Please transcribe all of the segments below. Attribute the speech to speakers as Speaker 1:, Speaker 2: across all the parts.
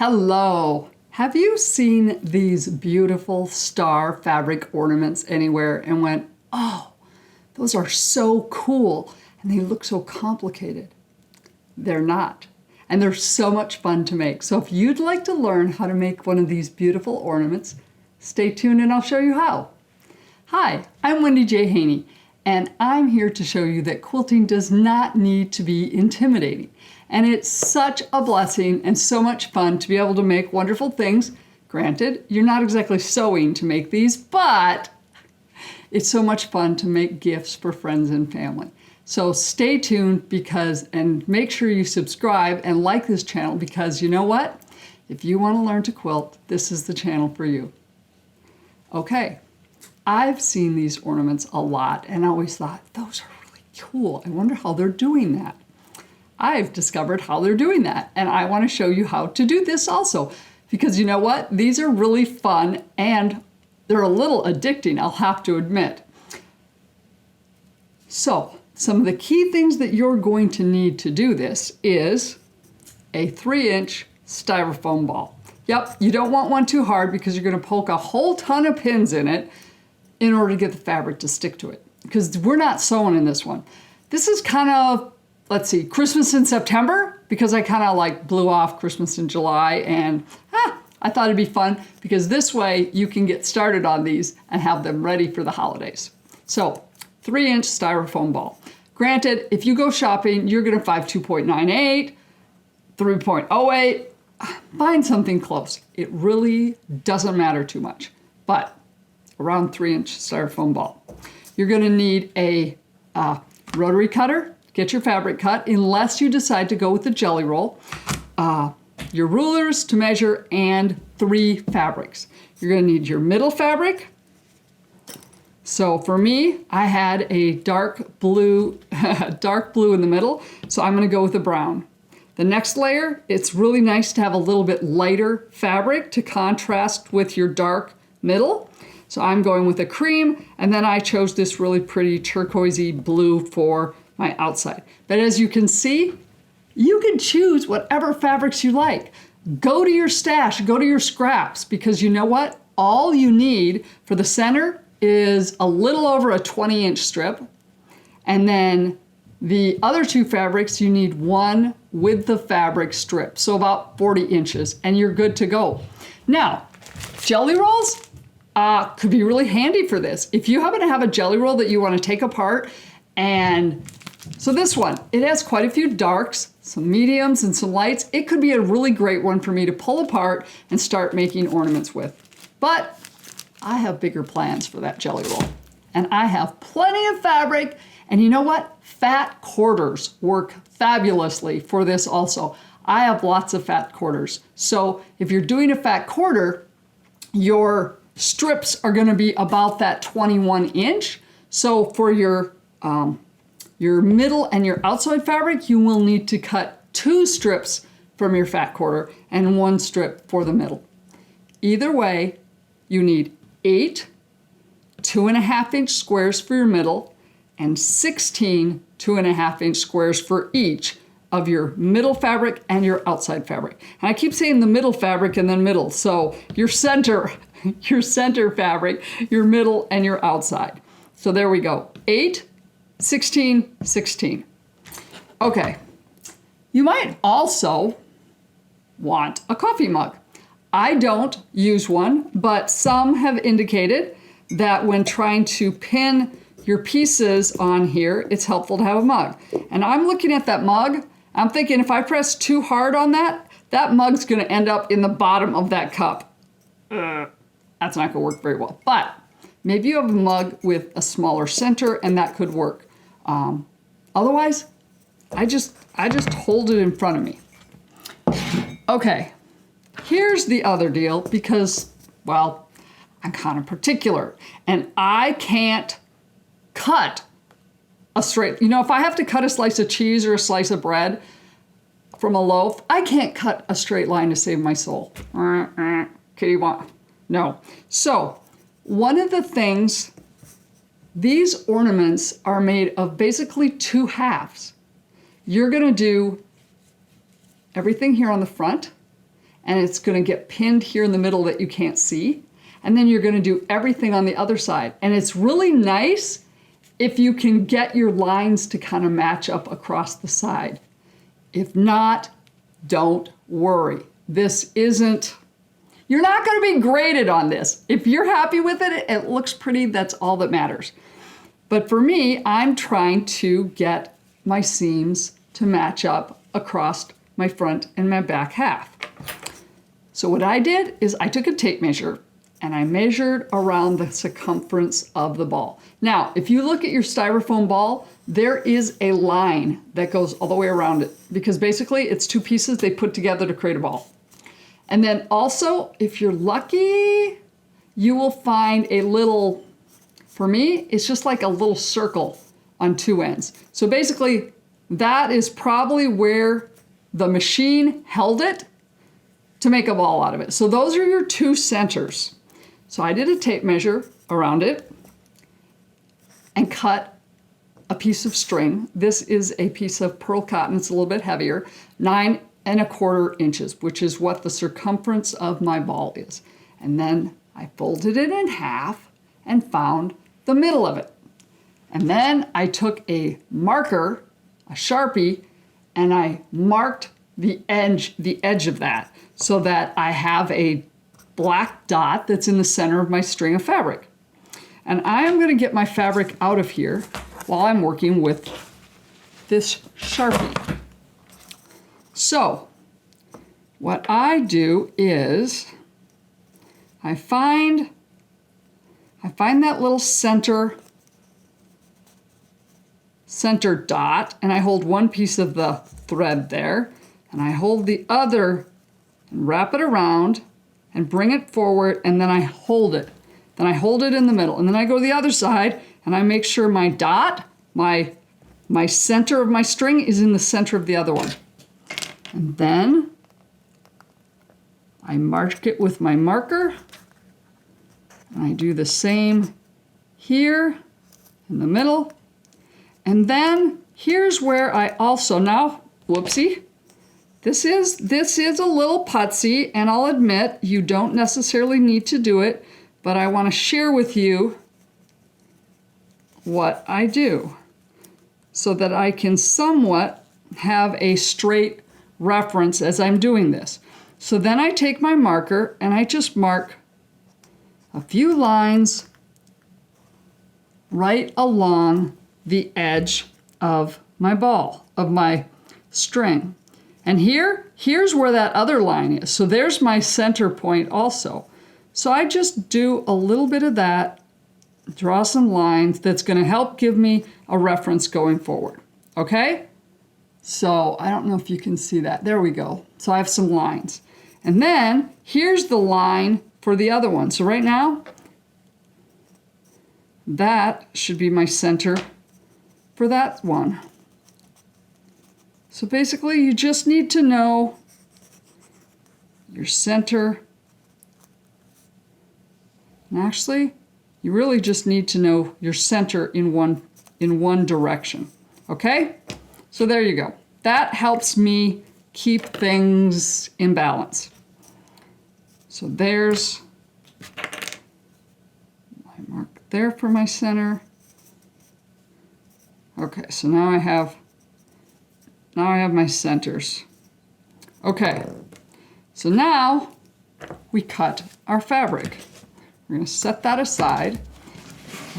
Speaker 1: Hello! Have you seen these beautiful star fabric ornaments anywhere and went, oh, those are so cool and they look so complicated? They're not. And they're so much fun to make. So if you'd like to learn how to make one of these beautiful ornaments, stay tuned and I'll show you how. Hi, I'm Wendy J. Haney, and I'm here to show you that quilting does not need to be intimidating. And it's such a blessing and so much fun to be able to make wonderful things. Granted, you're not exactly sewing to make these, but it's so much fun to make gifts for friends and family. So stay tuned and make sure you subscribe and like this channel, because you know what? If you want to learn to quilt, this is the channel for you. Okay, I've seen these ornaments a lot and I always thought, those are really cool. I wonder how they're doing that. I've discovered how they're doing that, and I want to show you how to do this also, because you know what? These are really fun and they're a little addicting, I'll have to admit. So, some of the key things that you're going to need to do this is a 3-inch styrofoam ball. Yep, you don't want one too hard because you're going to poke a whole ton of pins in it in order to get the fabric to stick to it, because we're not sewing in this one. This is kind of, let's see, Christmas in September, because I kind of like blew off Christmas in July, and I thought it'd be fun because this way you can get started on these and have them ready for the holidays. So 3-inch styrofoam ball. Granted, if you go shopping, you're gonna find 2.98, 3.08, find something close. It really doesn't matter too much, but around 3-inch styrofoam ball. You're gonna need a rotary cutter. Get your fabric cut, unless you decide to go with the jelly roll, your rulers to measure, and 3 fabrics. You're going to need your middle fabric. So for me, I had a dark blue in the middle, so I'm going to go with the brown. The next layer, it's really nice to have a little bit lighter fabric to contrast with your dark middle. So I'm going with a cream, and then I chose this really pretty turquoisey blue for my outside. But as you can see, you can choose whatever fabrics you like. Go to your stash, go to your scraps, because you know what? All you need for the center is a little over a 20-inch strip. And then the other 2 fabrics, you need one with the fabric strip. So about 40 inches, and you're good to go. Now, jelly rolls could be really handy for this. If you happen to have a jelly roll that you want to take apart, and so this one, it has quite a few darks, some mediums, and some lights. It could be a really great one for me to pull apart and start making ornaments with. But I have bigger plans for that jelly roll. And I have plenty of fabric. And you know what? Fat quarters work fabulously for this also. I have lots of fat quarters. So if you're doing a fat quarter, your strips are going to be about that 21 inch. So for your middle and your outside fabric, you will need to cut 2 strips from your fat quarter and 1 strip for the middle. Either way, you need 8 2.5-inch squares for your middle and 16 2.5-inch squares for each of your middle fabric and your outside fabric. And I keep saying the middle fabric and then middle. So your center fabric, your middle, and your outside. So there we go. 8, 16, 16. Okay, you might also want a coffee mug. I don't use one, but some have indicated that when trying to pin your pieces on here, it's helpful to have a mug. And I'm looking at that mug, I'm thinking if I press too hard on that mug's gonna end up in the bottom of that cup. That's not gonna work very well. But maybe you have a mug with a smaller center and that could work. Otherwise, I just hold it in front of me. Okay, here's the other deal, because, well, I'm kind of particular and I can't cut a straight, if I have to cut a slice of cheese or a slice of bread from a loaf, I can't cut a straight line to save my soul. Okay, no. So one of the things, these ornaments are made of basically 2 halves. You're gonna do everything here on the front, and it's going to get pinned here in the middle that you can't see. And then you're going to do everything on the other side. And it's really nice if you can get your lines to kind of match up across the side. If not, don't worry. This isn't, you're not going to be graded on this. If you're happy with it, it looks pretty, that's all that matters. But for me, I'm trying to get my seams to match up across my front and my back half. So what I did is I took a tape measure and I measured around the circumference of the ball. Now, if you look at your styrofoam ball, there is a line that goes all the way around it because basically it's two pieces they put together to create a ball. And then also, if you're lucky, you will find a little, for me, it's just like a little circle on two ends. So basically, that is probably where the machine held it to make a ball out of it. So those are your two centers. So I did a tape measure around it and cut a piece of string. This is a piece of pearl cotton. It's a little bit heavier, 9¼ inches, which is what the circumference of my ball is. And then I folded it in half and found the middle of it. And then I took a marker, a Sharpie, and I marked the edge of that so that I have a black dot that's in the center of my string of fabric. And I am going to get my fabric out of here while I'm working with this Sharpie. So what I do is I find that little center dot, and I hold one piece of the thread there, and I hold the other and wrap it around and bring it forward, and then I hold it. Then I hold it in the middle, and then I go to the other side and I make sure my dot, my center of my string is in the center of the other one. And then I mark it with my marker, and I do the same here in the middle. And then here's where I also, now, whoopsie, this is a little putsy, and I'll admit you don't necessarily need to do it, but I want to share with you what I do so that I can somewhat have a straight reference as I'm doing this. So then I take my marker and I just mark a few lines right along the edge of my ball, of my string. And here's where that other line is. So there's my center point also. So I just do a little bit of that, draw some lines that's going to help give me a reference going forward. Okay? So I don't know if you can see that. There we go. So I have some lines. And then here's the line for the other one. So right now, that should be my center for that one. So basically, you just need to know your center. And actually, you really just need to know your center in one direction. Okay? So there you go. That helps me keep things in balance. So there's my mark there for my center. Okay, so now I have my centers. Okay, so now we cut our fabric. We're going to set that aside.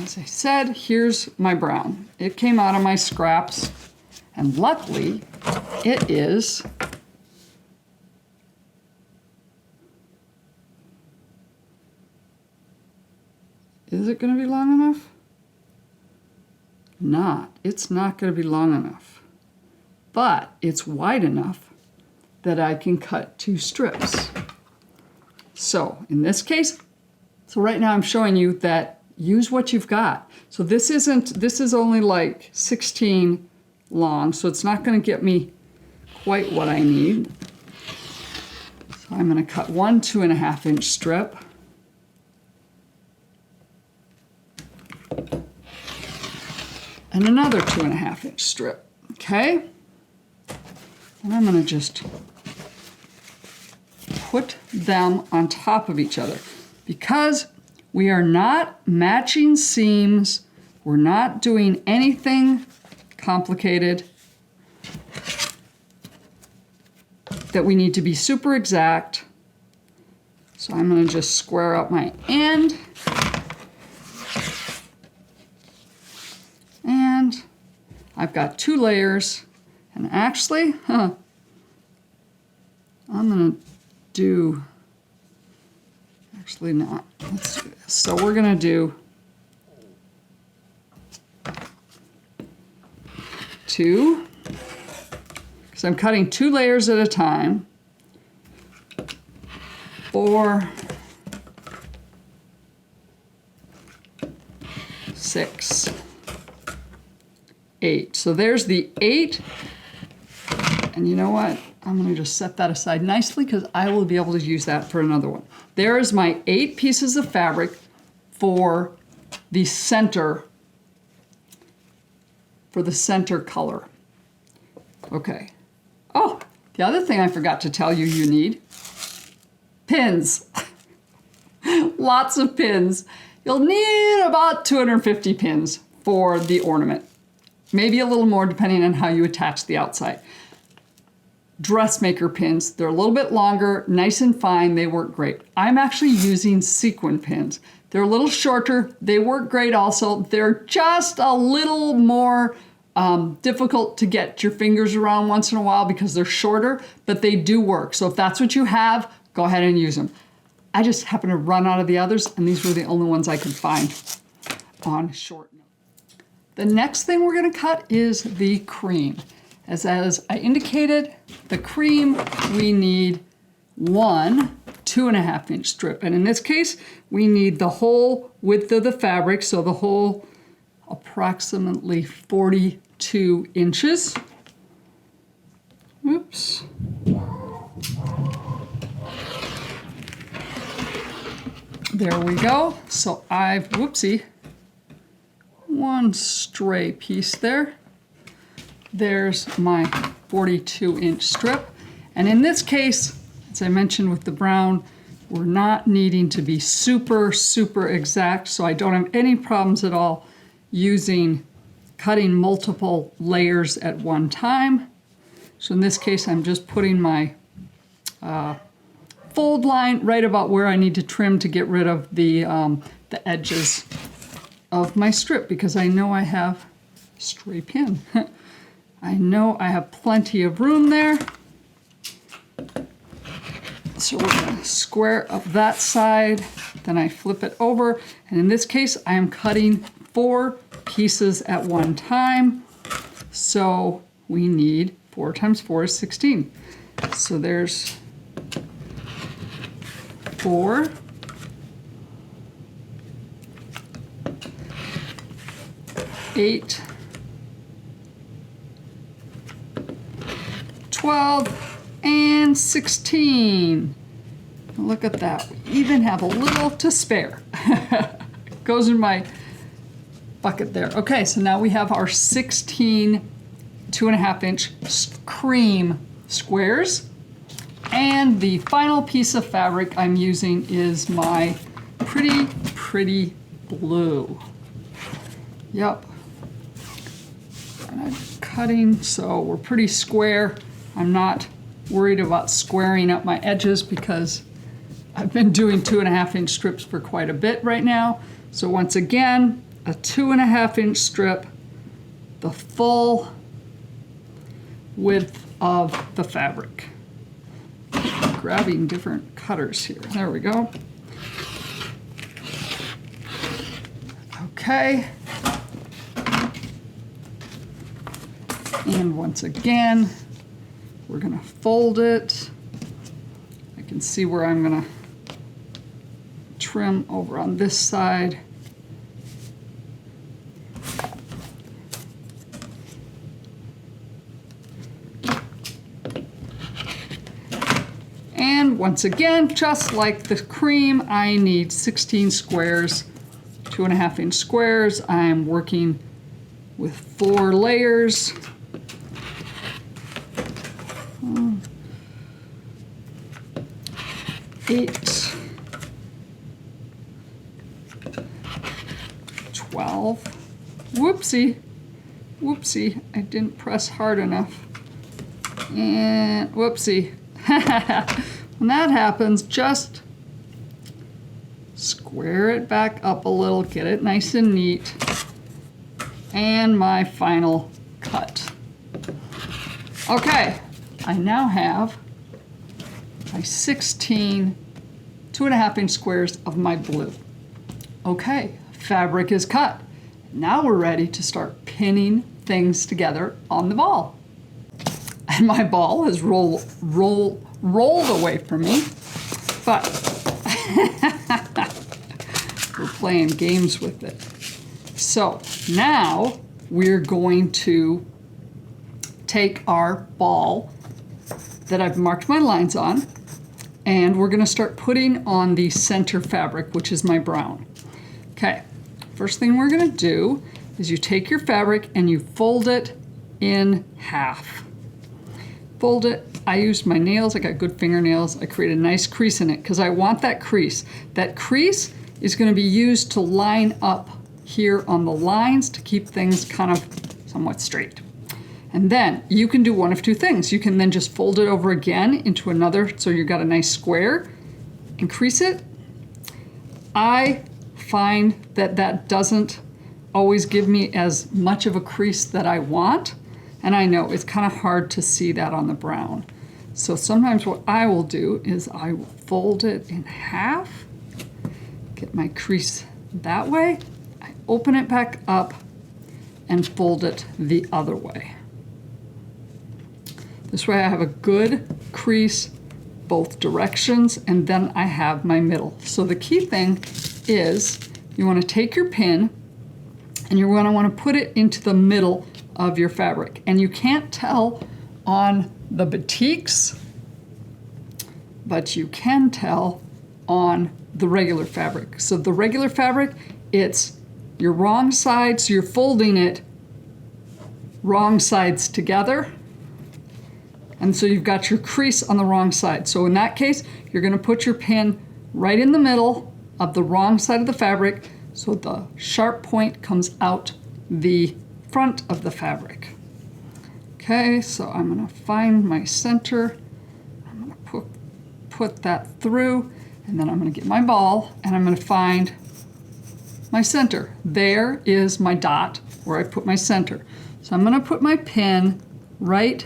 Speaker 1: As I said, here's my brown. It came out of my scraps, and luckily it is it going to be long enough? It's not going to be long enough. But it's wide enough that I can cut 2 strips. So in this case, so right now I'm showing you that use what you've got. So this is only like 16 long, so it's not going to get me quite what I need. So I'm going to cut one 2½ inch strip. And another 2½ inch strip, okay? And I'm going to just put them on top of each other. Because we are not matching seams, we're not doing anything complicated that we need to be super exact. So I'm going to just square up my end. And I've got 2 layers. And actually, I'm going to do, actually not. Let's do this. So we're going to do 2, because I'm cutting 2 layers at a time. 4, 6, 8. So there's the 8. And you know what? I'm going to just set that aside nicely because I will be able to use that for another one. There is my 8 pieces of fabric for the center color. Okay. Oh, the other thing I forgot to tell you you need, pins. Lots of pins. You'll need about 250 pins for the ornament. Maybe a little more depending on how you attach the outside. Dressmaker pins, they're a little bit longer, nice and fine, they work great. I'm actually using sequin pins. They're a little shorter, they work great also. They're just a little more difficult to get your fingers around once in a while because they're shorter, but they do work. So if that's what you have, go ahead and use them. I just happened to run out of the others, and these were the only ones I could find on short note. The next thing we're going to cut is the cream. As I indicated, the cream, we need 1 2.5-inch strip. And in this case, we need the whole width of the fabric, so the whole approximately 42 inches. Oops. There we go. So I've, whoopsie, 1 stray piece there. There's my 42-inch strip. And in this case, as I mentioned with the brown, we're not needing to be super, super exact, so I don't have any problems at all cutting multiple layers at one time. So in this case, I'm just putting my fold line right about where I need to trim to get rid of the edges of my strip, because I know I have a stray pin. I know I have plenty of room there. So we're going to square up that side, then I flip it over, and in this case I am cutting 4 pieces at one time. So we need 4 times 4 is 16. So there's 4, 8, 12, and 16. Look at that. We even have a little to spare. Goes in my bucket there. Okay, so now we have our 16 2.5-inch cream squares. And the final piece of fabric I'm using is my pretty blue. Yep. And I'm cutting, so we're pretty square. I'm not worried about squaring up my edges because I've been doing 2.5-inch strips for quite a bit right now. So once again, a 2.5-inch strip, the full width of the fabric. Grabbing different cutters here. There we go. Okay. And once again, we're going to fold it. I can see where I'm going to trim over on this side. And once again, just like the cream, I need 16 squares, 2.5-inch squares. I'm working with 4 layers. 8, 12. Whoopsie. Whoopsie. I didn't press hard enough. And whoopsie. When that happens, just square it back up a little, get it nice and neat. And my final cut. Okay, I now have my 16 2.5-inch squares of my blue. Okay, fabric is cut. Now we're ready to start pinning things together on the ball. And my ball has rolled away from me, but we're playing games with it. So now we're going to take our ball that I've marked my lines on, and we're going to start putting on the center fabric, which is my brown. Okay, first thing we're going to do is you take your fabric and you fold it in half. Fold it. I used my nails. I got good fingernails. I created a nice crease in it because I want that crease. That crease is going to be used to line up here on the lines to keep things kind of somewhat straight. And then you can do one of two things. You can then just fold it over again into another, so you've got a nice square, and crease it. I find that that doesn't always give me as much of a crease that I want. And I know it's kind of hard to see that on the brown. So sometimes what I will do is I will fold it in half, get my crease that way, I open it back up and fold it the other way. This way I have a good crease both directions, and then I have my middle. So the key thing is you want to take your pin and you're going to want to put it into the middle of your fabric. And you can't tell on the batiks, but you can tell on the regular fabric. So the regular fabric, it's your wrong side, so you're folding it wrong sides together. And so you've got your crease on the wrong side. So in that case, you're going to put your pin right in the middle of the wrong side of the fabric so the sharp point comes out the front of the fabric. Okay, so I'm going to find my center. I'm going to put that through, and then I'm going to get my ball and I'm going to find my center. There is my dot where I put my center. So I'm going to put my pin right.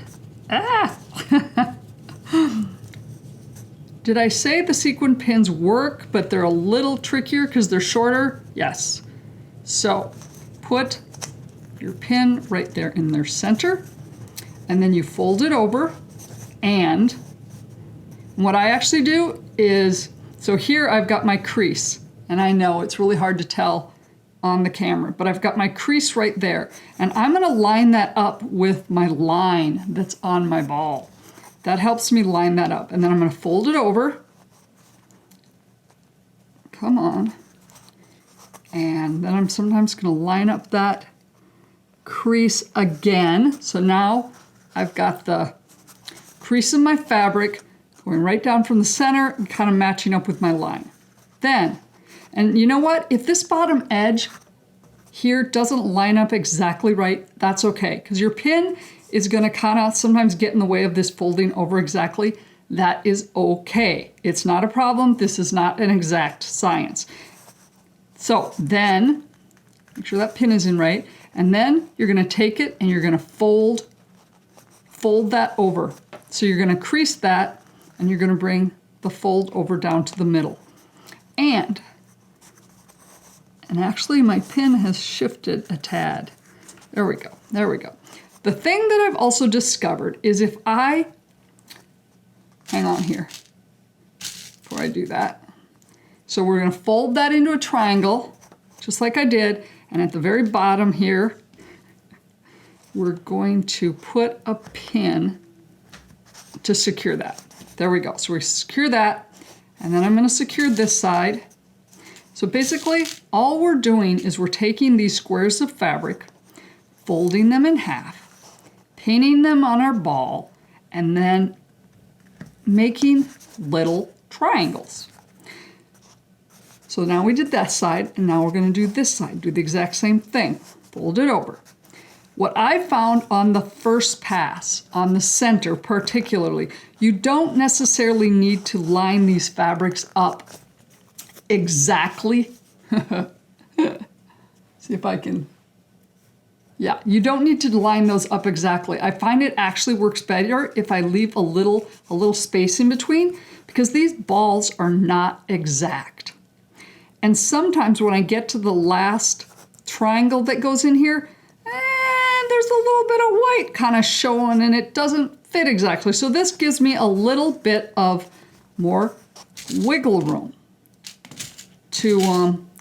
Speaker 1: Did I say the sequin pins work, but they're a little trickier because they're shorter? Yes. So put your pin right there in their center, and then you fold it over. And what I actually do is, so here I've got my crease, and I know it's really hard to tell on the camera, but I've got my crease right there, and I'm going to line that up with my line that's on my ball. That helps me line that up, and then I'm going to fold it over. Come on. And then I'm sometimes going to line up that crease again. So now I've got the crease in my fabric going right down from the center and kind of matching up with my line. Then, and you know what? If this bottom edge here doesn't line up exactly right, that's okay, because your pin is going to kind of sometimes get in the way of this folding over exactly. That is okay. It's not a problem. This is not an exact science. So then, make sure that pin is in right, and then you're going to take it and you're going to fold that over. So you're going to crease that, and you're going to bring the fold over down to the middle. And actually my pin has shifted a tad. There we go. There we go. The thing that I've also discovered is if I, hang on here before I do that. So we're going to fold that into a triangle, just like I did. And at the very bottom here, we're going to put a pin to secure that. There we go. So we secure that, and then I'm going to secure this side. So basically, all we're doing is we're taking these squares of fabric, folding them in half, painting them on our ball, and then making little triangles. So now we did that side, and now we're going to do this side. Do the exact same thing. Fold it over. What I found on the first pass, on the center particularly, you don't necessarily need to line these fabrics up exactly. See if I can. Yeah, you don't need to line those up exactly. I find it actually works better if I leave a little space in between, because these balls are not exact. And sometimes when I get to the last triangle that goes in here, there's a little bit of white kind of showing and it doesn't fit exactly. So this gives me a little bit of more wiggle room to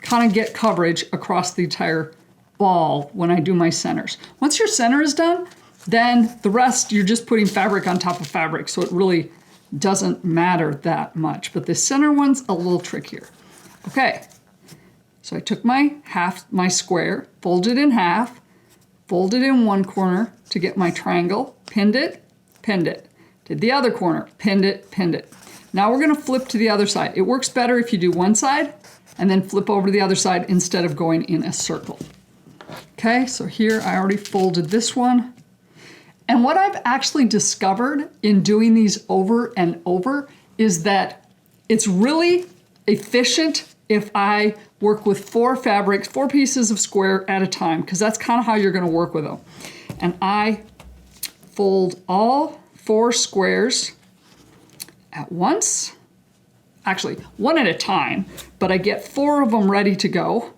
Speaker 1: kind of get coverage across the entire ball when I do my centers. Once your center is done, then the rest you're just putting fabric on top of fabric, so it really doesn't matter that much. But the center one's a little trickier. Okay, so I took my square, folded in half, folded in one corner to get my triangle, pinned it, did the other corner, pinned it. Now we're going to flip to the other side. It works better if you do one side and then flip over to the other side instead of going in a circle. Okay, so here I already folded this one. And what I've actually discovered in doing these over and over is that it's really efficient if I work with 4 fabrics, 4 pieces of square at a time, because that's kind of how you're going to work with them. And I fold all 4 squares at once, actually 1 at a time, but I get 4 of them ready to go.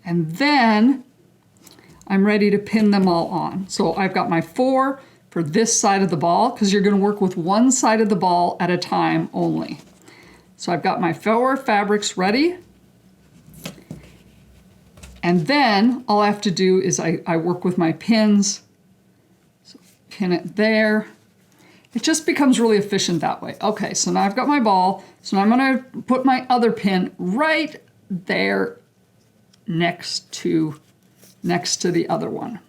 Speaker 1: And then I'm ready to pin them all on. So I've got my 4 for this side of the ball, because you're going to work with one side of the ball at a time only. So I've got my 4 fabrics ready. And then all I have to do is I work with my pins. So pin it there. It just becomes really efficient that way. Okay, so now I've got my ball. So now I'm going to put my other pin right there next to the other one.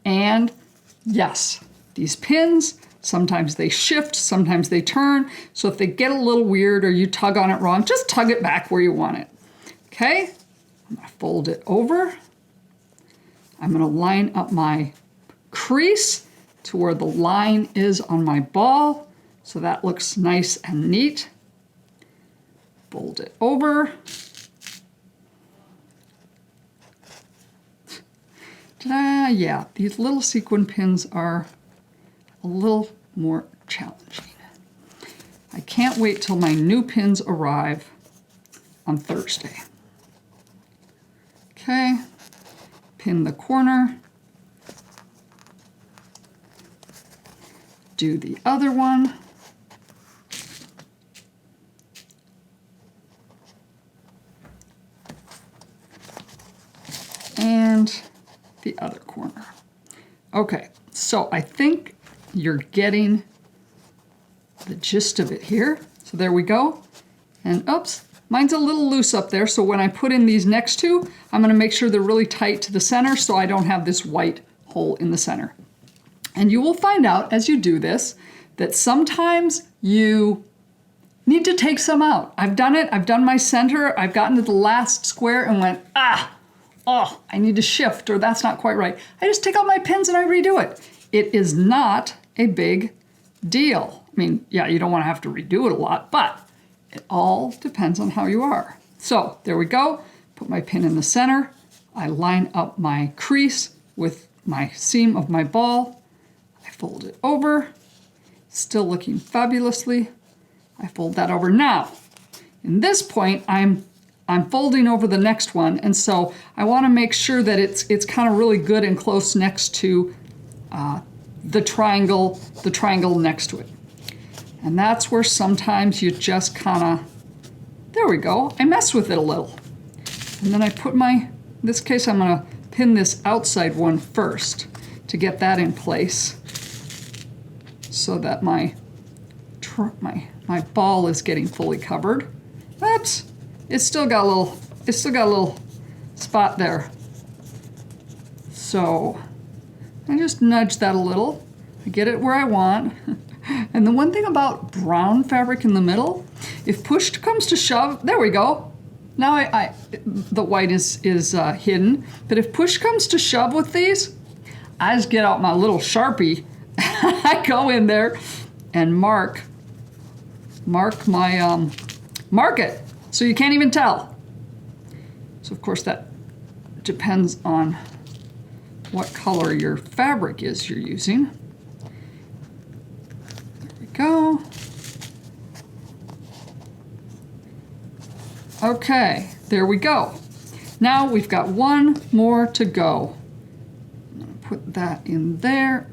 Speaker 1: And yes, these pins, sometimes they shift, sometimes they turn. So if they get a little weird or you tug on it wrong, just tug it back where you want it. Okay, I'm going to fold it over. I'm going to line up my crease to where the line is on my ball, so that looks nice and neat. Fold it over. Ta-da! Yeah, these little sequin pins are a little more challenging. I can't wait till my new pins arrive on Thursday. Okay, pin the corner. Do the other one. And the other corner. Okay, so I think you're getting the gist of it here. So there we go. And oops, mine's a little loose up there. So when I put in these next two, I'm going to make sure they're really tight to the center so I don't have this white hole in the center. And you will find out as you do this that sometimes you need to take some out. I've done it. I've done my center. I've gotten to the last square and went, oh, I need to shift, or that's not quite right. I just take out my pins and I redo it. It is not a big deal. I mean, yeah, you don't want to have to redo it a lot, but it all depends on how you are. So there we go. Put my pin in the center. I line up my crease with my seam of my ball. I fold it over, still looking fabulously. I fold that over. Now, in this point, I'm folding over the next one, and so I want to make sure that it's kind of really good and close next to the triangle next to it. And that's where sometimes you just kind of, there we go, I mess with it a little. And then I put in this case I'm going to pin this outside one first to get that in place so that my ball is getting fully covered. Oops, it's still got a little spot there. So I just nudge that a little. I get it where I want. And the one thing about brown fabric in the middle, if push comes to shove, there we go. Now the white is hidden, but if push comes to shove with these, I just get out my little Sharpie. I go in there and mark it, so you can't even tell. So of course that depends on what color your fabric is you're using. There we go. Okay, there we go. Now we've got one more to go. I'm gonna put that in there.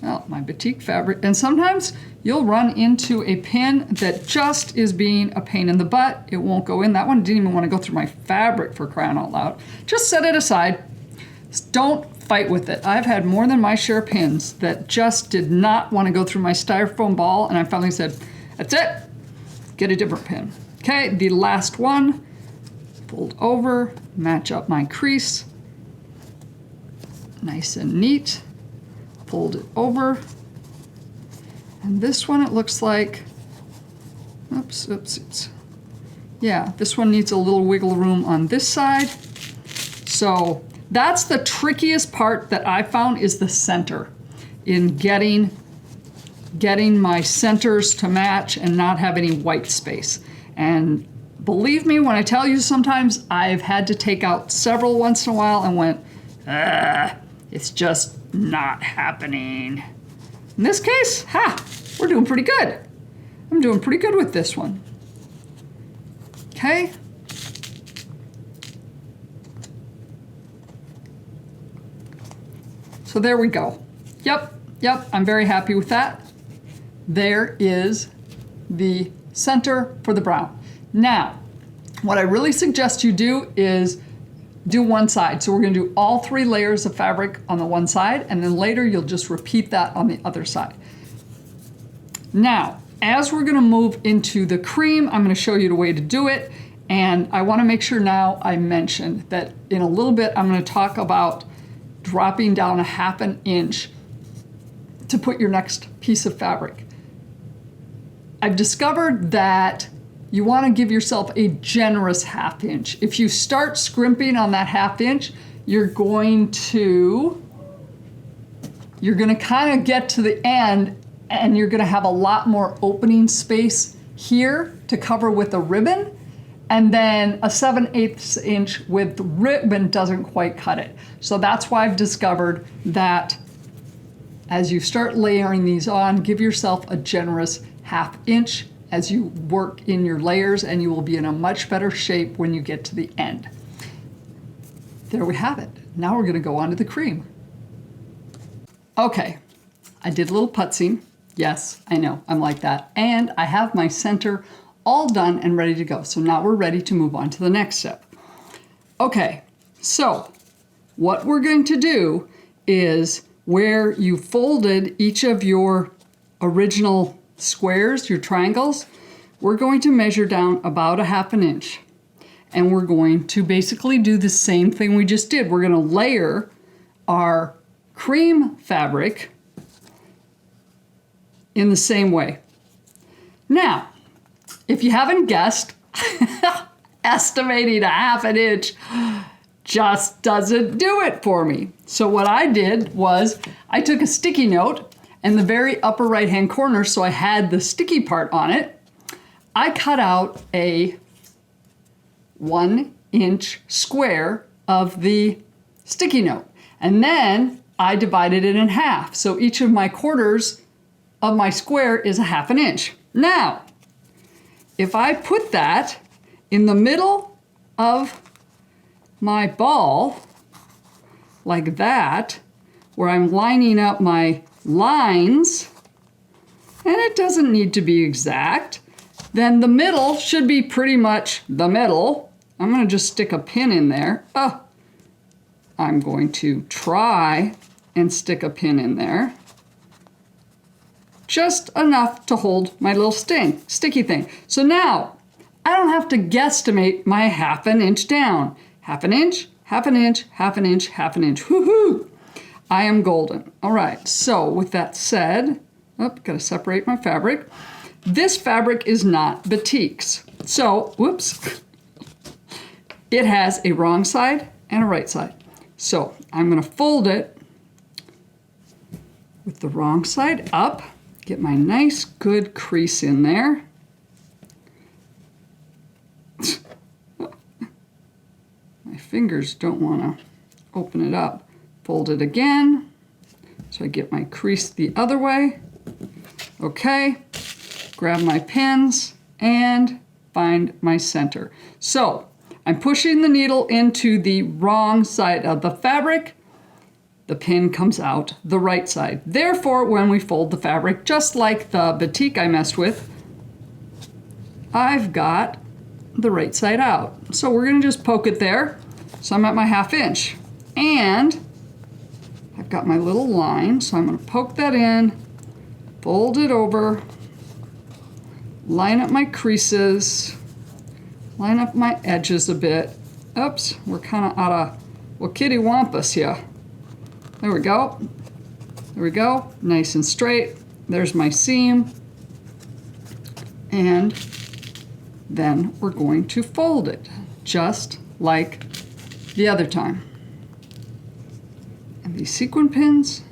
Speaker 1: Well, my batik fabric, and sometimes you'll run into a pin that just is being a pain in the butt. It won't go in. That one didn't even want to go through my fabric, for crying out loud. Just set it aside. Don't fight with it. I've had more than my share of pins that just did not want to go through my styrofoam ball, and I finally said, that's it, get a different pin. Okay, the last one, fold over, match up my crease, nice and neat, fold it over, and this one it looks like, oops. Yeah, this one needs a little wiggle room on this side. So that's the trickiest part that I found, is the center, in getting my centers to match and not have any white space. And believe me when I tell you, sometimes I've had to take out several once in a while and went, it's just not happening. In this case, we're doing pretty good. I'm doing pretty good with this one. Okay. So there we go. Yep, I'm very happy with that. There is the center for the brown. Now, what I really suggest you do is do one side. So we're gonna do all 3 layers of fabric on the one side, and then later you'll just repeat that on the other side. Now, as we're gonna move into the cream, I'm gonna show you the way to do it, and I wanna make sure now I mention that in a little bit I'm gonna talk about dropping down 1/2 inch to put your next piece of fabric. I've discovered that you want to give yourself a generous 1/2 inch. If you start scrimping on that 1/2 inch, you're going to kind of get to the end, and you're going to have a lot more opening space here to cover with a ribbon, and then a 7/8 inch with ribbon doesn't quite cut it. So that's why I've discovered that as you start layering these on, give yourself a generous 1/2 inch as you work in your layers, and you will be in a much better shape when you get to the end. There we have it. Now we're going to go on to the cream. Okay, I did a little putzing. Yes, I know, I'm like that. And I have my center all done and ready to go. So now we're ready to move on to the next step. Okay, so what we're going to do is, where you folded each of your original squares, your triangles, we're going to measure down about 1/2 inch. And we're going to basically do the same thing we just did. We're going to layer our cream fabric in the same way. Now, if you haven't guessed, estimating 1/2 inch just doesn't do it for me. So what I did was I took a sticky note, and the very upper right-hand corner, so I had the sticky part on it, I cut out a 1 inch square of the sticky note. And then I divided it in half. So each of my quarters of my square is 1/2 inch. Now, if I put that in the middle of my ball, like that, where I'm lining up my lines, and it doesn't need to be exact, then the middle should be pretty much the middle. I'm going to just stick a pin in there. I'm going to try and stick a pin in there. Just enough to hold my little sticky thing. So now I don't have to guesstimate my 1/2 inch down. 1/2 inch, 1/2 inch, 1/2 inch, 1/2 inch. Woohoo! I am golden. All right, so with that said, Oh, gotta separate my fabric. This fabric is not batiks. So, whoops. It has a wrong side and a right side. So I'm gonna fold it with the wrong side up, get my nice good crease in there. My fingers don't wanna open it up. Fold it again, so I get my crease the other way. Okay, grab my pins and find my center. So I'm pushing the needle into the wrong side of the fabric. The pin comes out the right side. Therefore, when we fold the fabric, just like the batik I messed with, I've got the right side out. So we're gonna just poke it there. So I'm at my 1/2 inch. And I've got my little line, so I'm gonna poke that in, fold it over, line up my creases, line up my edges a bit. Oops, we're kind of out of wampus here. There we go. There we go, nice and straight. There's my seam. And then we're going to fold it, just like the other time. And these sequin pins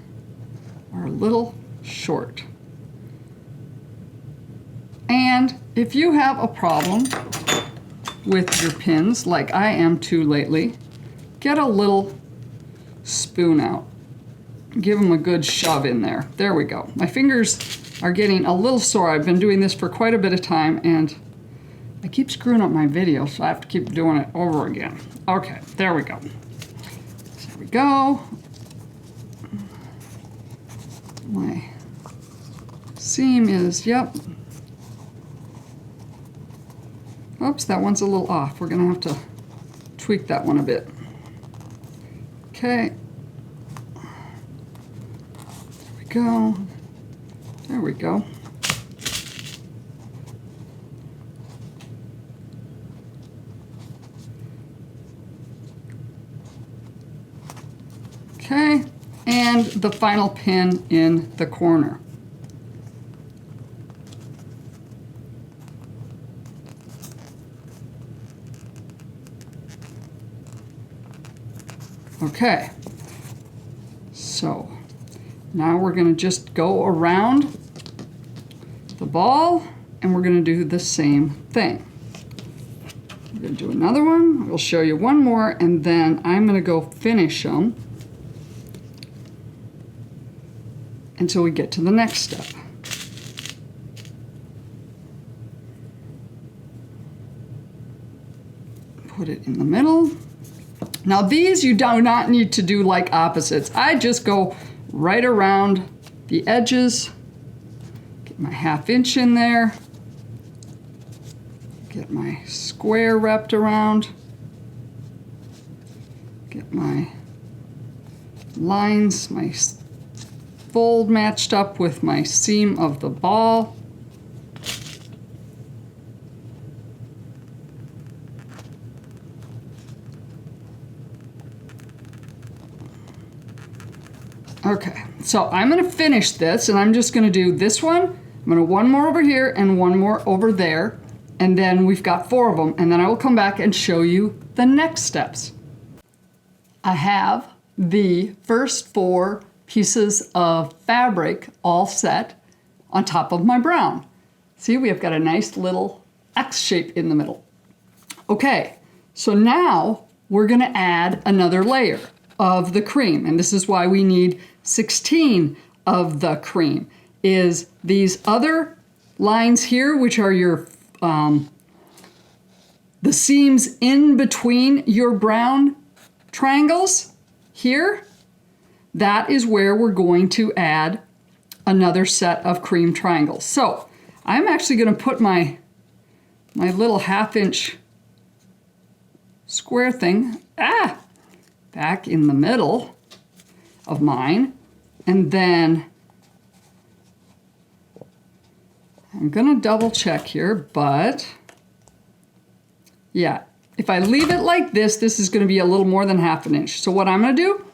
Speaker 1: are a little short. And if you have a problem with your pins, like I am too lately, get a little spoon out. Give them a good shove in there. There we go. My fingers are getting a little sore. I've been doing this for quite a bit of time and I keep screwing up my video, so I have to keep doing it over again. Okay, there we go. There we go. My seam is, yep. Oops, that one's a little off. We're gonna have to tweak that one a bit. Okay. There we go. There we go. Okay, and the final pin in the corner. Okay, so now we're going to just go around the ball and we're going to do the same thing. We're going to do another one. I'll show you one more and then I'm going to go finish them until we get to the next step. Put it in the middle. Now these you do not need to do like opposites. I just go right around the edges, get my 1/2 inch in there, get my square wrapped around, get my lines, my fold matched up with my seam of the ball. Okay, so I'm gonna finish this and I'm just gonna do this one. I'm gonna one more over here and one more over there. And then we've got 4 of them. And then I will come back and show you the next steps. I have the first 4 pieces of fabric all set on top of my brown. See, we have got a nice little X shape in the middle. Okay, so now we're gonna add another layer of the cream. And this is why we need 16 of the cream, is these other lines here, which are your, the seams in between your brown triangles here. That is where we're going to add another set of cream triangles. So I'm actually going to put my little 1/2 inch square thing back in the middle of mine, and then I'm going to double check here, but yeah, if I leave it like this, this is going to be a little more than 1/2 inch. So what I'm going to do,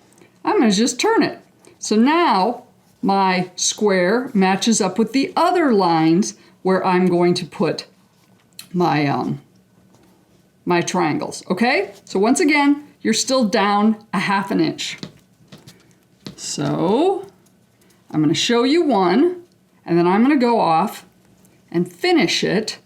Speaker 1: I'm going to just turn it. So now my square matches up with the other lines where I'm going to put my, my triangles, okay? So once again, you're still down a ½ inch. So I'm gonna show you one, and then I'm gonna go off and finish it,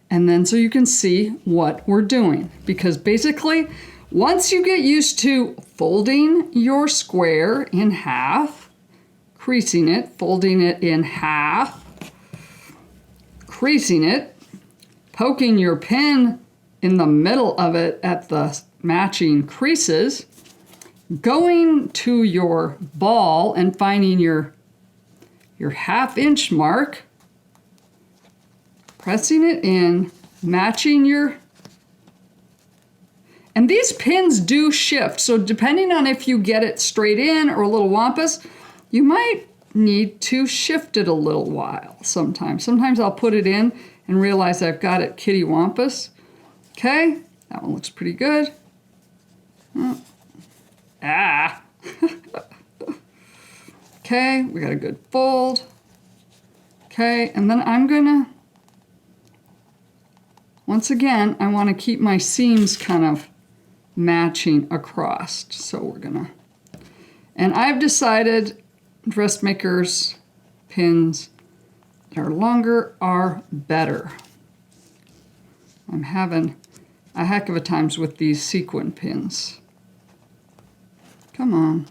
Speaker 1: and then so you can see what we're doing. Because basically, once you get used to folding your square in half, creasing it, folding it in half, creasing it, poking your pin in the middle of it at the matching creases, going to your ball and finding your ½ inch mark, pressing it in, matching your, and these pins do shift, so depending on if you get it straight in or a little wampus, you might need to shift it a little while sometimes. Sometimes I'll put it in and realize I've got it kitty wampus. Okay, that one looks pretty good. Ah. Okay, we got a good fold. Okay, and then I'm gonna, once again, I want to keep my seams kind of matching across. So we're gonna, and I've decided dressmakers pins that are longer are better. I'm having a heck of a times with these sequin pins. Come on.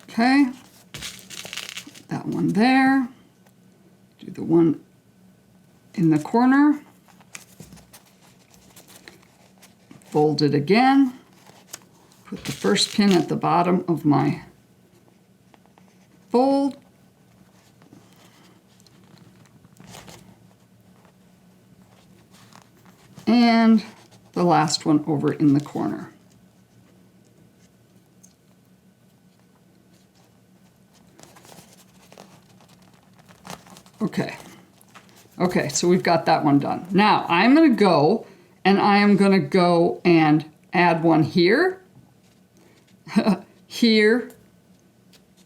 Speaker 1: Okay, put that one there. Do the one in the corner. Fold it again. Put the first pin at the bottom of my fold. And the last one over in the corner. Okay. Okay, so we've got that one done. Now I'm going to go and I am going to go and add one here, here,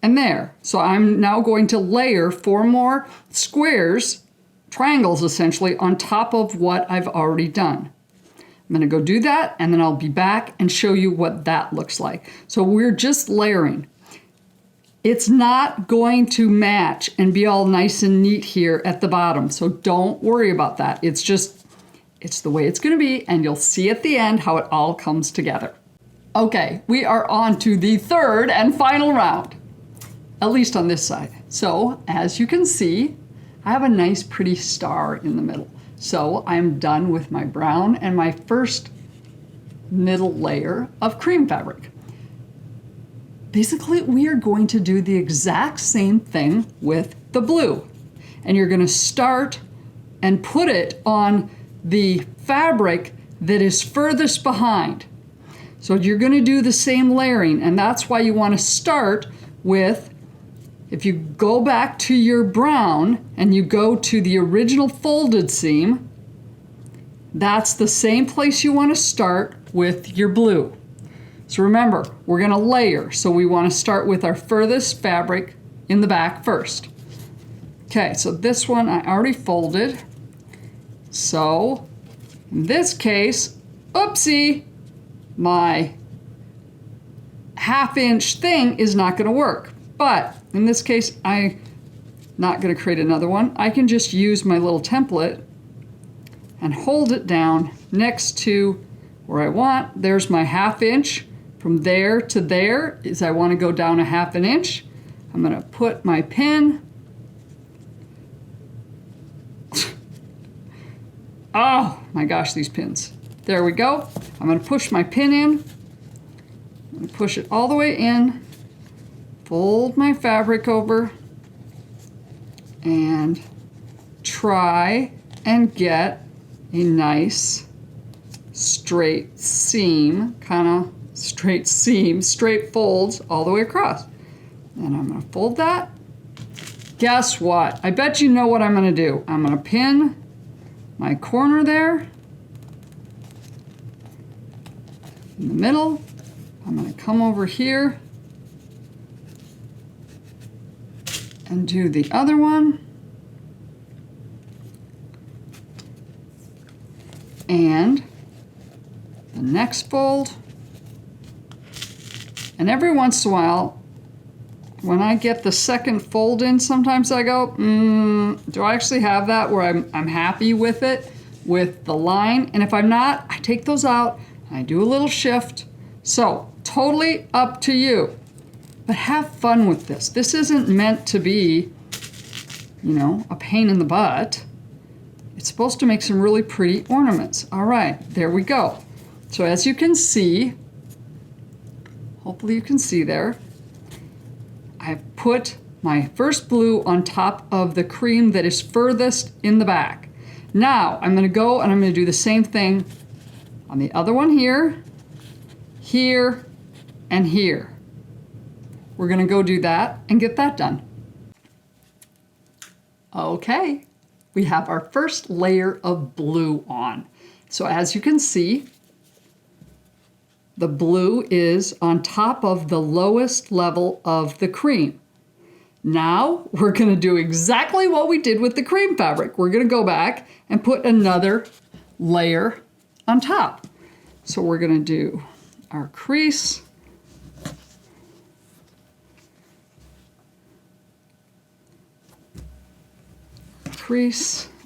Speaker 1: and there. So I'm now going to layer 4 more squares, triangles essentially, on top of what I've already done. I'm going to go do that, and then I'll be back and show you what that looks like. So we're just layering. It's not going to match and be all nice and neat here at the bottom, so don't worry about that. It's just, it's the way it's going to be, and you'll see at the end how it all comes together. Okay, we are on to the third and final round, at least on this side. So as you can see, I have a nice pretty star in the middle. So I'm done with my brown and my first middle layer of cream fabric. Basically, we are going to do the exact same thing with the blue. And you're going to start and put it on the fabric that is furthest behind. So you're going to do the same layering, and that's why you want to start with, if you go back to your brown and you go to the original folded seam, that's the same place you want to start with your blue. So remember, we're going to layer, so we want to start with our furthest fabric in the back first. Okay, so this one I already folded. So in this case, oopsie, my ½ inch thing is not going to work. But in this case, I'm not going to create another one. I can just use my little template and hold it down next to where I want. There's my ½ inch. From there to there is I want to go down a ½ inch. I'm going to put my pin. Oh my gosh, these pins. There we go. I'm going to push my pin in. I'm going to push it all the way in. Fold my fabric over. And try and get a nice straight seam, kind of straight seam, straight folds all the way across. And I'm going to fold that. Guess what? I bet you know what I'm going to do. I'm going to pin my corner there in the middle. I'm going to come over here and do the other one. And the next fold. And every once in a while, when I get the second fold in, sometimes I go, do I actually have that where I'm happy with it, with the line? And if I'm not, I take those out and I do a little shift. So totally up to you. But have fun with this. This isn't meant to be, a pain in the butt. It's supposed to make some really pretty ornaments. All right, there we go. So as you can see, hopefully you can see there, I've put my first blue on top of the cream that is furthest in the back. Now I'm going to go and I'm going to do the same thing on the other one here, here, and here. We're going to go do that and get that done. Okay, we have our first layer of blue on. So as you can see, the blue is on top of the lowest level of the cream. Now we're going to do exactly what we did with the cream fabric. We're going to go back and put another layer on top. So we're going to do our crease,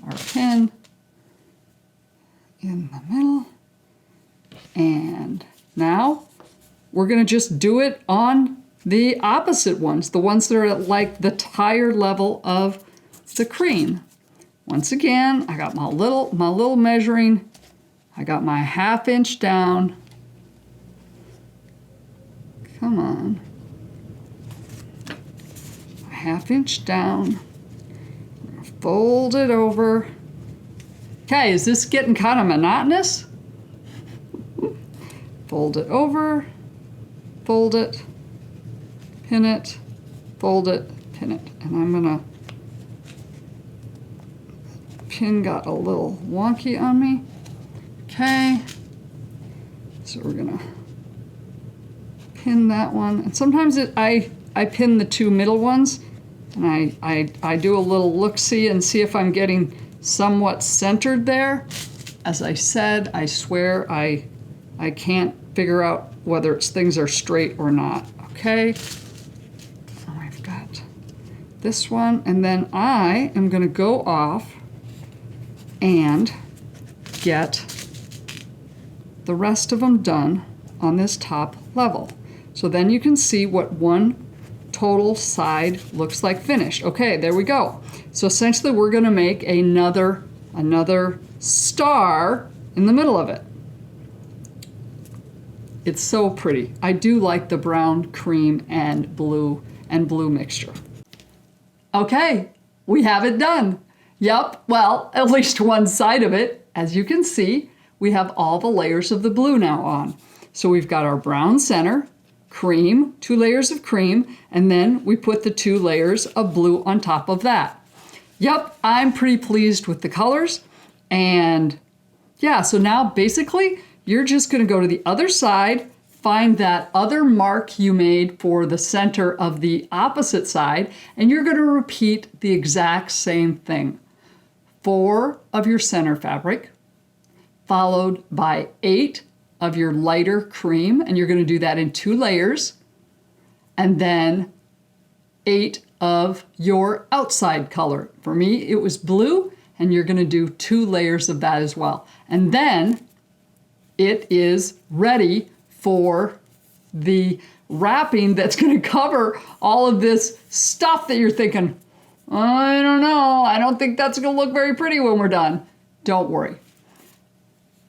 Speaker 1: our pin in the middle, and now we're going to just do it on the opposite ones, the ones that are at like the higher level of the cream. Once again, I got my little measuring, I got my 1/2 inch down. Come on. 1/2 inch down. Fold it over. Okay, is this getting kind of monotonous? Fold it over, fold it, pin it, fold it, pin it. And I'm gonna, pin got a little wonky on me. Okay, so we're gonna pin that one. And sometimes I pin the two middle ones, and I do a little look-see and see if I'm getting somewhat centered there. As I said, I swear I can't figure out whether things are straight or not. Okay, so I've got this one, and then I am going to go off and get the rest of them done on this top level. So then you can see what one total side looks like finished. Okay, there we go. So essentially we're going to make another star in the middle of it. It's so pretty. I do like the brown, cream, and blue mixture. Okay, we have it done. Yep, well, at least one side of it. As you can see, we have all the layers of the blue now on. So we've got our brown center, cream, 2 layers of cream, and then we put the 2 layers of blue on top of that. Yep, I'm pretty pleased with the colors. And yeah, so now basically you're just going to go to the other side, find that other mark you made for the center of the opposite side, and you're going to repeat the exact same thing. 4 of your center fabric, followed by 8 of your lighter cream, and you're going to do that in 2 layers, and then 8 of your outside color. For me, it was blue, and you're going to do 2 layers of that as well. And then it is ready for the wrapping that's going to cover all of this stuff that you're thinking, I don't know, I don't think that's going to look very pretty when we're done. Don't worry.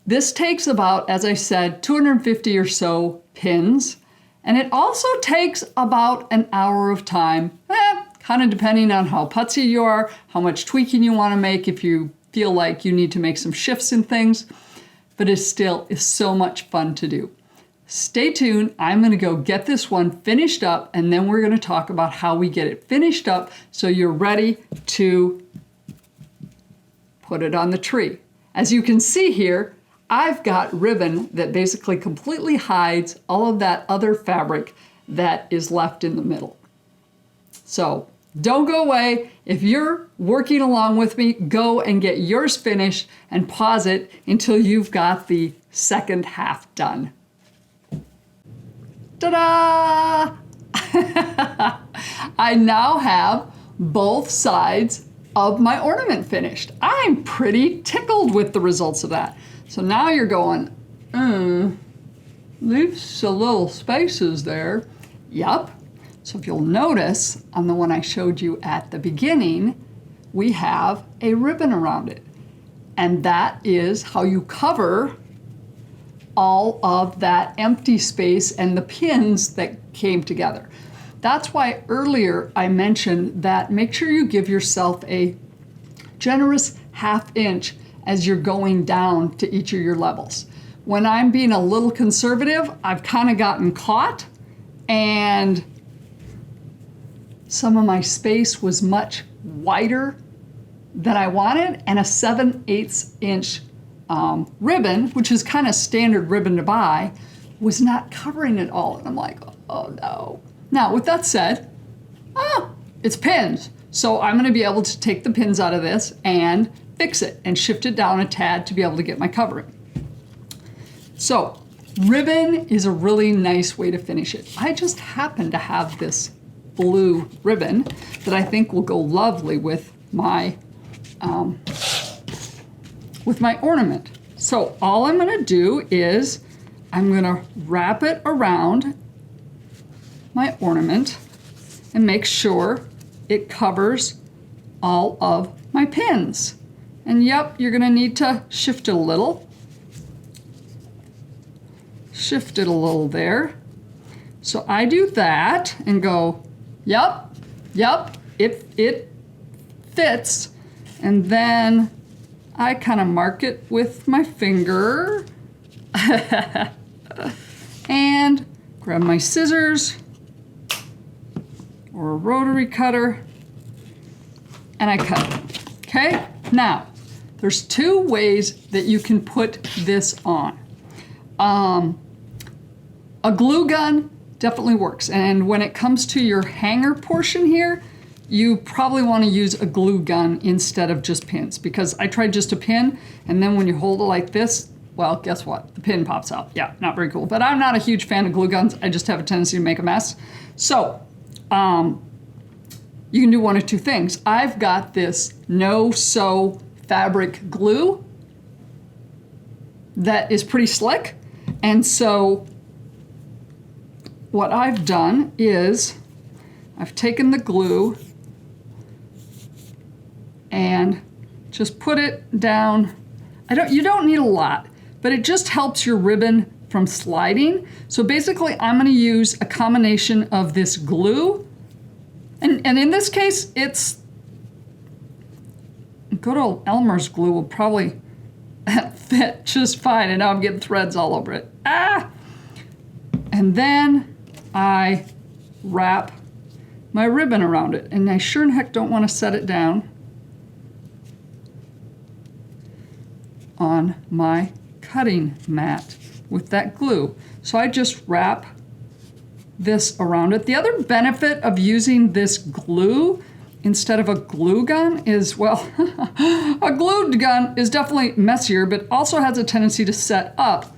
Speaker 1: This takes about, as I said, 250 or so pins, and it also takes about an hour of time, kind of depending on how putsy you are, how much tweaking you want to make, if you feel like you need to make some shifts in things, but it still is so much fun to do. Stay tuned. I'm going to go get this one finished up, and then we're going to talk about how we get it finished up so you're ready to put it on the tree. As you can see here, I've got ribbon that basically completely hides all of that other fabric that is left in the middle. So don't go away. If you're working along with me, go and get yours finished and pause it until you've got the second half done. Ta-da! I now have both sides of my ornament finished. I'm pretty tickled with the results of that. So now you're going, leaves a little spaces there. Yup. So if you'll notice on the one I showed you at the beginning, we have a ribbon around it. And that is how you cover all of that empty space and the pins that came together. That's why earlier I mentioned that make sure you give yourself a generous ½ inch as you're going down to each of your levels. When I'm being a little conservative, I've kind of gotten caught and some of my space was much wider than I wanted, and a 7/8 inch ribbon, which is kind of standard ribbon to buy, was not covering it all. And I'm like, oh no. Now, with that said, it's pins. So I'm gonna be able to take the pins out of this and fix it and shift it down a tad to be able to get my covering. So ribbon is a really nice way to finish it. I just happen to have this blue ribbon that I think will go lovely with my ornament. So all I'm gonna do is I'm gonna wrap it around my ornament and make sure it covers all of my pins. And yep, you're gonna need to shift it a little. Shift it a little there. So I do that and go, yep, it fits. And then I kind of mark it with my finger and grab my scissors or a rotary cutter and I cut it. Okay, now there's two ways that you can put this on. A glue gun definitely works, and when it comes to your hanger portion here, you probably want to use a glue gun instead of just pins, because I tried just a pin, and then when you hold it like this, well, guess what? The pin pops out. Yeah, not very cool. But I'm not a huge fan of glue guns. I just have a tendency to make a mess. So you can do one of two things. I've got this no-sew fabric glue that is pretty slick, and so what I've done is I've taken the glue and just put it down. You don't need a lot, but it just helps your ribbon from sliding. So basically I'm gonna use a combination of this glue, and in this case, it's good old Elmer's glue will probably fit just fine, and now I'm getting threads all over it. And then I wrap my ribbon around it, and I sure in heck don't want to set it down on my cutting mat with that glue. So I just wrap this around it. The other benefit of using this glue instead of a glue gun is, well, a glue gun is definitely messier, but also has a tendency to set up.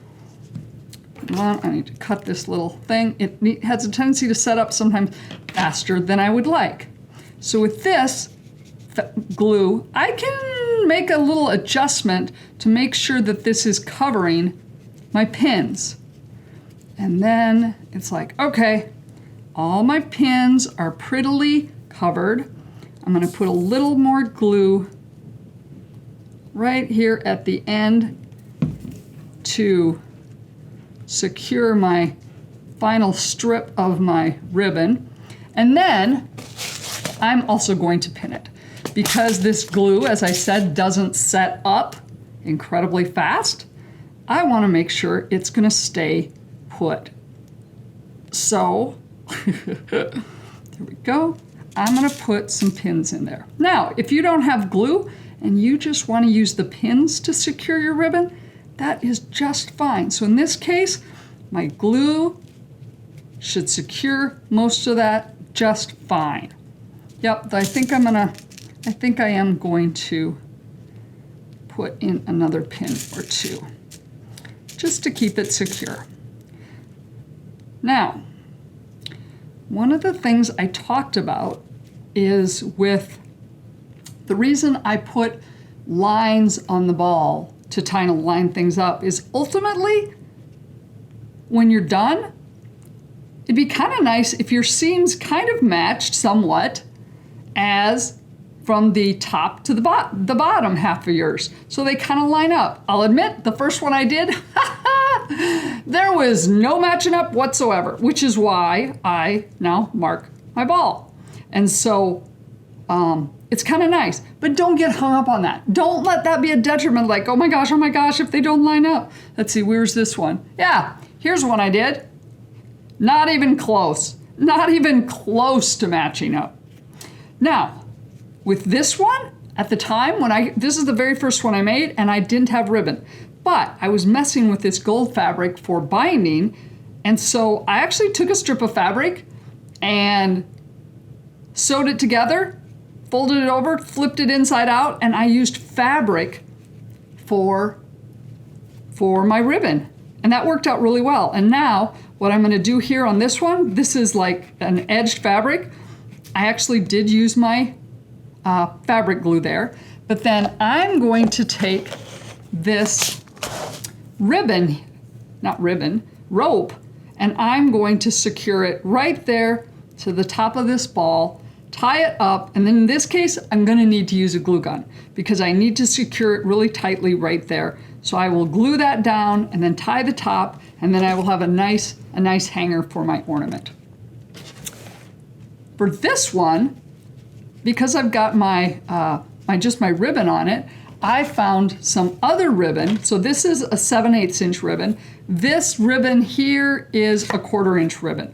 Speaker 1: I need to cut this little thing. It has a tendency to set up sometimes faster than I would like. So with this glue, I can make a little adjustment to make sure that this is covering my pins. And then it's like, okay, all my pins are prettily covered. I'm gonna put a little more glue right here at the end to secure my final strip of my ribbon. And then I'm also going to pin it, because this glue, as I said, doesn't set up incredibly fast. I want to make sure it's going to stay put. So there we go. I'm going to put some pins in there. Now, if you don't have glue and you just want to use the pins to secure your ribbon, that is just fine. So in this case, my glue should secure most of that just fine. Yep, I think I am going to put in another pin or two, just to keep it secure. Now, one of the things I talked about is with the reason I put lines on the ball to kind of line things up is ultimately when you're done, it'd be kind of nice if your seams kind of matched somewhat as from the top to the bottom half of yours. So they kind of line up. I'll admit, the first one I did, there was no matching up whatsoever, which is why I now mark my ball. And so it's kind of nice, but don't get hung up on that. Don't let that be a detriment, like, oh my gosh, if they don't line up. Let's see, where's this one? Yeah, here's one I did. Not even close. Not even close to matching up. Now, with this one, at the time this is the very first one I made, and I didn't have ribbon, but I was messing with this gold fabric for binding, and so I actually took a strip of fabric and sewed it together, folded it over, flipped it inside out, and I used fabric for my ribbon, and that worked out really well. And now, what I'm going to do here on this one, this is like an edged fabric. I actually did use my fabric glue there, but then I'm going to take this rope, and I'm going to secure it right there to the top of this ball, tie it up, and then in this case, I'm going to need to use a glue gun because I need to secure it really tightly right there. So I will glue that down and then tie the top, and then I will have a nice hanger for my ornament. For this one, because I've got my just my ribbon on it, I found some other ribbon. So this is a 7/8 inch ribbon. This ribbon here is a 1/4 inch ribbon,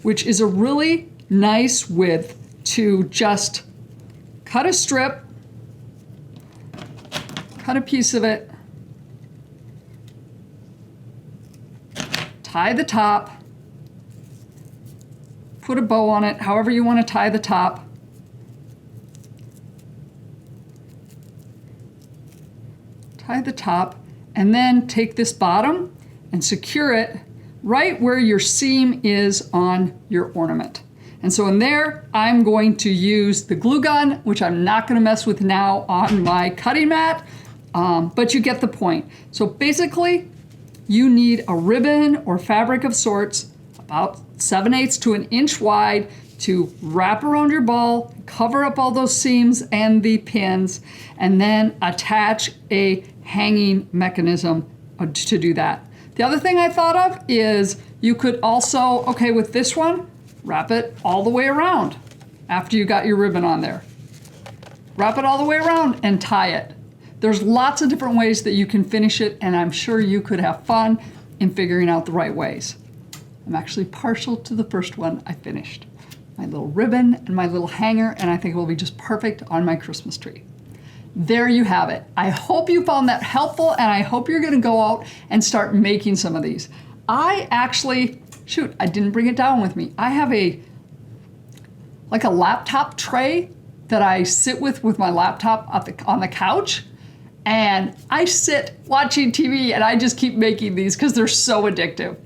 Speaker 1: which is a really nice width to just cut a strip, cut a piece of it, tie the top, put a bow on it, however you want to tie the top. Tie the top, and then take this bottom and secure it right where your seam is on your ornament. And so in there, I'm going to use the glue gun, which I'm not going to mess with now on my cutting mat, but you get the point. So basically, you need a ribbon or fabric of sorts, about 7/8 to an inch wide, to wrap around your ball, cover up all those seams and the pins, and then attach a hanging mechanism to do that. The other thing I thought of is you could also, okay, with this one, wrap it all the way around after you got your ribbon on there. Wrap it all the way around and tie it. There's lots of different ways that you can finish it, and I'm sure you could have fun in figuring out the right ways. I'm actually partial to the first one I finished. My little ribbon and my little hanger, and I think it will be just perfect on my Christmas tree. There you have it. I hope you found that helpful, and I hope you're gonna go out and start making some of these. I actually, I didn't bring it down with me. I have like a laptop tray that I sit with my laptop on the couch, and I sit watching TV and I just keep making these because they're so addictive.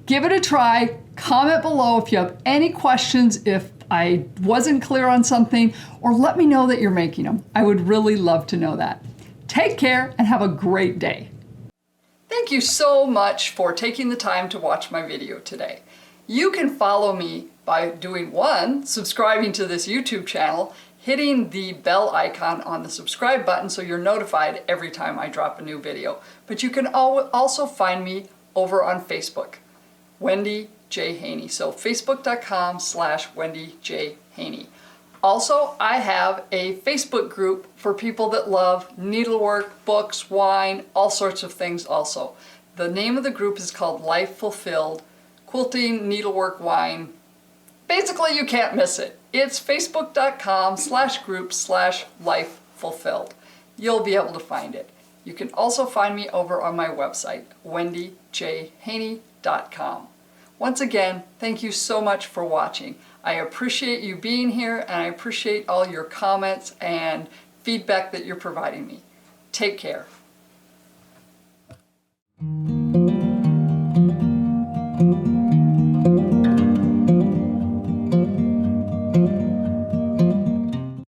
Speaker 1: Give it a try. Comment below if you have any questions, if I wasn't clear on something, or let me know that you're making them. I would really love to know that. Take care and have a great day. Thank you so much for taking the time to watch my video today. You can follow me by doing one, subscribing to this YouTube channel, hitting the bell icon on the subscribe button so you're notified every time I drop a new video. But you can also find me over on Facebook, Wendy J. Haney. So facebook.com/Wendy J. Haney. Also, I have a Facebook group for people that love needlework, books, wine, all sorts of things also. The name of the group is called Life Fulfilled, Quilting, Needlework, Wine. Basically, you can't miss it. It's facebook.com/group/Life Fulfilled. You'll be able to find it. You can also find me over on my website, wendyjhaney.com. Once again, thank you so much for watching. I appreciate you being here, and I appreciate all your comments and feedback that you're providing me. Take care.